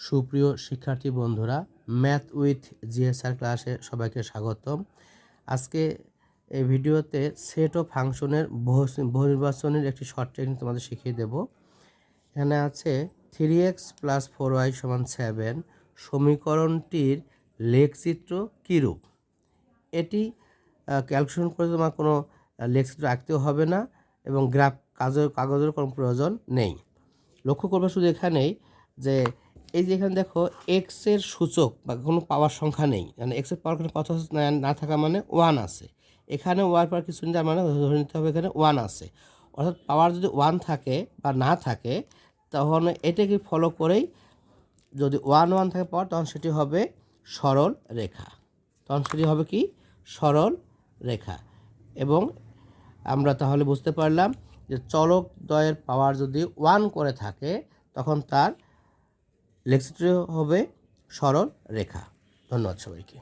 সুপ্রিয় শিক্ষার্থী বন্ধুরা, ম্যাথ উইথ জিএসআর ক্লাসে সবাইকে স্বাগতম। আজকে এই ভিডিওতে সেট ও ফাংশনের বহুনির্বাচনের একটি শর্ট টেকনিক তোমাদের শিখিয়ে দেব। এখানে আছে 3x + 4y = 7 সমীকরণটির লেখচিত্র কীরূপ। এটি ক্যালকুলেশন করে তোমার কোনো লেখচিত্র আঁকতেও হবে না এবং কাগজের কোনো প্রয়োজন নেই। লক্ষ্য করবে শুধু এখানেই যে এই যে এখানে দেখো এক্স এর সূচক বা কোনো পাওয়ার সংখ্যা নেই, মানে এক্স এর পাওয়ার কোনো কথা না থাকা মানে 1 আছে। এখানে ওয়ার পাওয়ার কিছু নেই, তার মানে ধরে নিতে হবে এখানে 1 আছে। অর্থাৎ পাওয়ার যদি 1 থাকে বা না থাকে তখন এটাকে ফলো করেই যদি 1 থাকে পাওয়ার, তখন সেটি হবে সরল রেখা। তখন সেটি হবে কি সরল রেখা। এবং আমরা তাহলে বুঝতে পারলাম যে চলক দ্বয়ের পাওয়ার যদি 1 করে থাকে তখন তার লেখচিত্র হবে সরল রেখা। ধন্যবাদ সবাইকে।